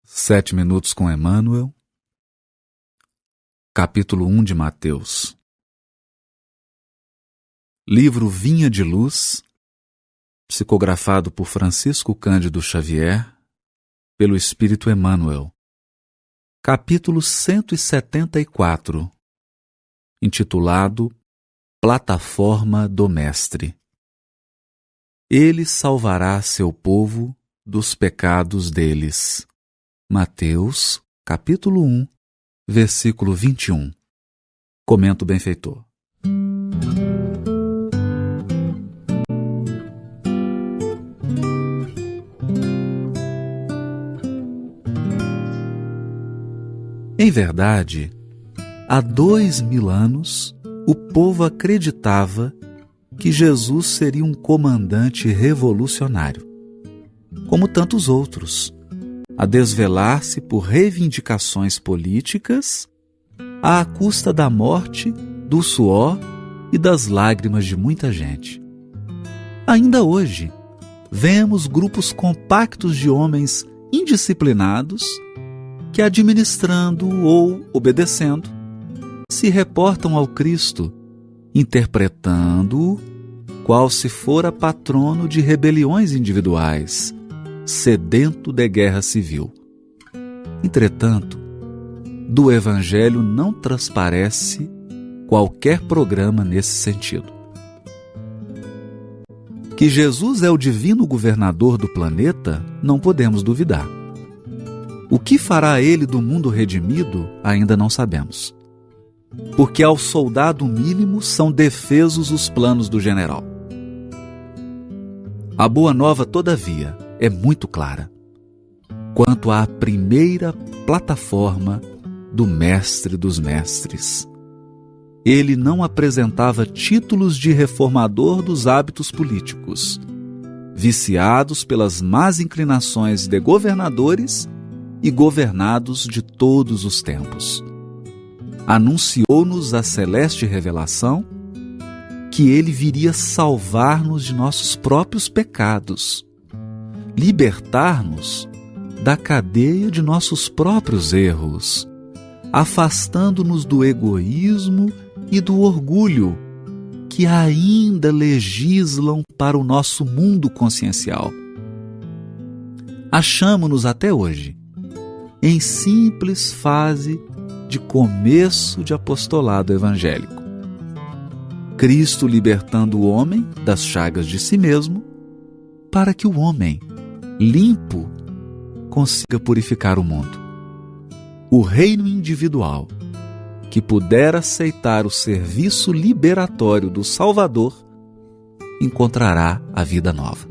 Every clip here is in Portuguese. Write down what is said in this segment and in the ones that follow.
7 minutos com Emmanuel, capítulo 1 de Mateus. Livro Vinha de Luz, psicografado por Francisco Cândido Xavier, pelo Espírito Emmanuel. Capítulo 174, intitulado Plataforma do Mestre. Ele salvará seu povo dos pecados deles. Mateus, capítulo 1, versículo 21. Comenta o benfeitor. Em verdade, há 2000 anos, o povo acreditava que Jesus seria um comandante revolucionário, como tantos outros, a desvelar-se por reivindicações políticas à custa da morte, do suor e das lágrimas de muita gente. Ainda hoje, vemos grupos compactos de homens indisciplinados que, administrando ou obedecendo, se reportam ao Cristo, interpretando-o qual se fora patrono de rebeliões individuais, sedento de guerra civil. Entretanto, do Evangelho não transparece qualquer programa nesse sentido. Que Jesus é o divino governador do planeta, não podemos duvidar. O que fará ele do mundo redimido, ainda não sabemos. Porque ao soldado mínimo são defesos os planos do general. A boa nova, todavia, é muito clara quanto à primeira plataforma do Mestre dos Mestres. Ele não apresentava títulos de reformador dos hábitos políticos, viciados pelas más inclinações de governadores e governados de todos os tempos. Anunciou-nos a celeste revelação que ele viria salvar-nos de nossos próprios pecados, libertar-nos da cadeia de nossos próprios erros, afastando-nos do egoísmo e do orgulho que ainda legislam para o nosso mundo consciencial. Achamo-nos até hoje em simples fase de começo de apostolado evangélico. Cristo libertando o homem das chagas de si mesmo, para que o homem, limpo, consiga purificar o mundo. O reino individual, que puder aceitar o serviço liberatório do Salvador, encontrará a vida nova.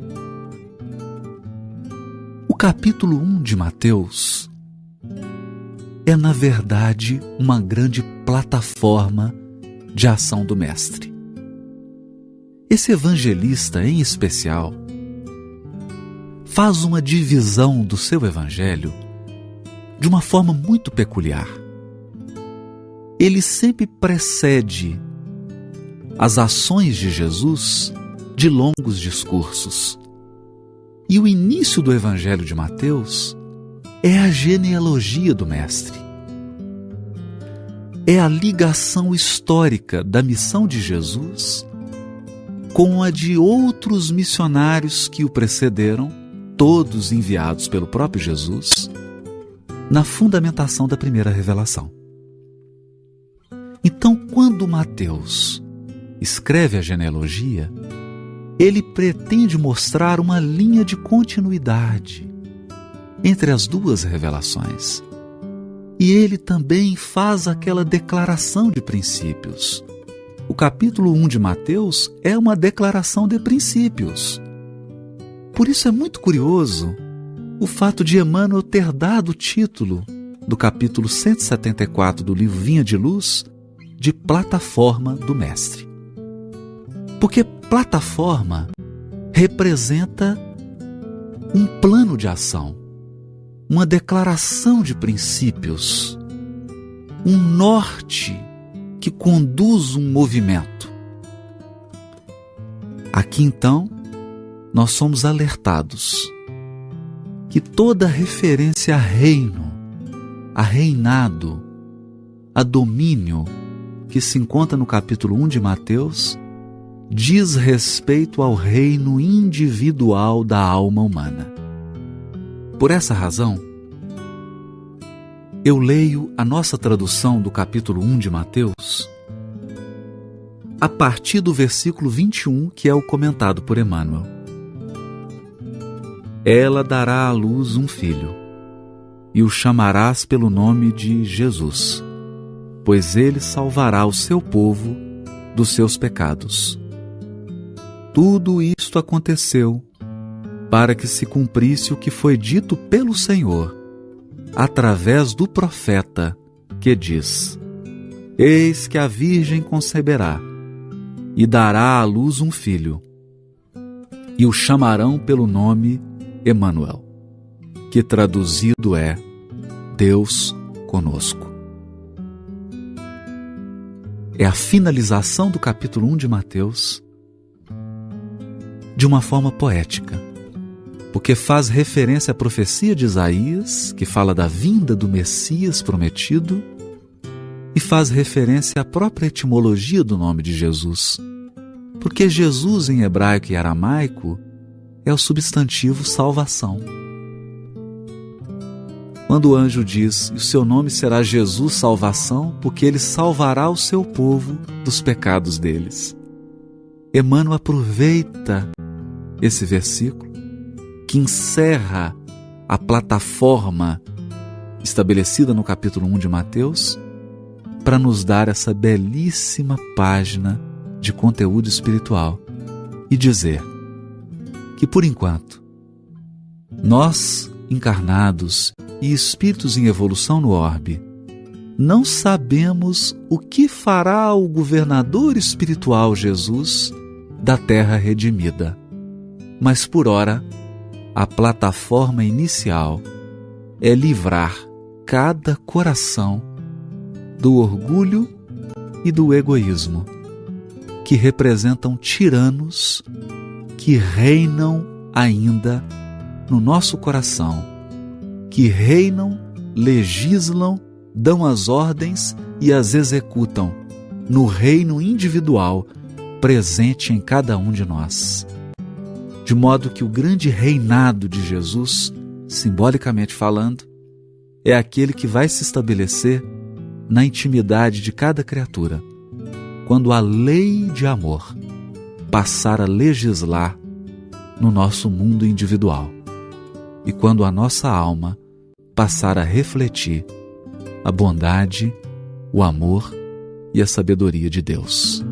O capítulo 1 de Mateus é, na verdade, uma grande plataforma de ação do Mestre. Esse evangelista, em especial, faz uma divisão do seu evangelho de uma forma muito peculiar. Ele sempre precede as ações de Jesus de longos discursos. E o início do evangelho de Mateus é a genealogia do Mestre. É a ligação histórica da missão de Jesus com a de outros missionários que o precederam, todos enviados pelo próprio Jesus, na fundamentação da primeira revelação. Então, quando Mateus escreve a genealogia, ele pretende mostrar uma linha de continuidade entre as duas revelações. E ele também faz aquela declaração de princípios. O capítulo 1 de Mateus é uma declaração de princípios. Por isso é muito curioso o fato de Emmanuel ter dado o título do capítulo 174 do livro Vinha de Luz de Plataforma do Mestre. Porque plataforma representa um plano de ação, uma declaração de princípios, um norte que conduz um movimento. Aqui então, nós somos alertados que toda referência a reino, a reinado, a domínio que se encontra no capítulo 1 de Mateus diz respeito ao reino individual da alma humana. Por essa razão, eu leio a nossa tradução do capítulo 1 de Mateus a partir do versículo 21, que é o comentado por Emmanuel. Ela dará à luz um filho, e o chamarás pelo nome de Jesus, pois ele salvará o seu povo dos seus pecados. Tudo isto aconteceu para que se cumprisse o que foi dito pelo Senhor, através do profeta, que diz: Eis que a Virgem conceberá, e dará à luz um filho, e o chamarão pelo nome Emmanuel, que traduzido é Deus conosco. É a finalização do capítulo 1 de Mateus de uma forma poética, porque faz referência à profecia de Isaías, que fala da vinda do Messias prometido, e faz referência à própria etimologia do nome de Jesus, porque Jesus em hebraico e aramaico é o substantivo salvação. Quando o anjo diz: o seu nome será Jesus Salvação, porque ele salvará o seu povo dos pecados deles. Emmanuel aproveita esse versículo, que encerra a plataforma estabelecida no capítulo 1 de Mateus, para nos dar essa belíssima página de conteúdo espiritual e dizer que, por enquanto, nós, encarnados e espíritos em evolução no orbe, não sabemos o que fará o governador espiritual Jesus da terra redimida. Mas, por ora, a plataforma inicial é livrar cada coração do orgulho e do egoísmo, que representam tiranos que reinam ainda no nosso coração, que reinam, legislam, dão as ordens e as executam no reino individual presente em cada um de nós. De modo que o grande reinado de Jesus, simbolicamente falando, é aquele que vai se estabelecer na intimidade de cada criatura, quando a lei de amor passar a legislar no nosso mundo individual e quando a nossa alma passar a refletir a bondade, o amor e a sabedoria de Deus.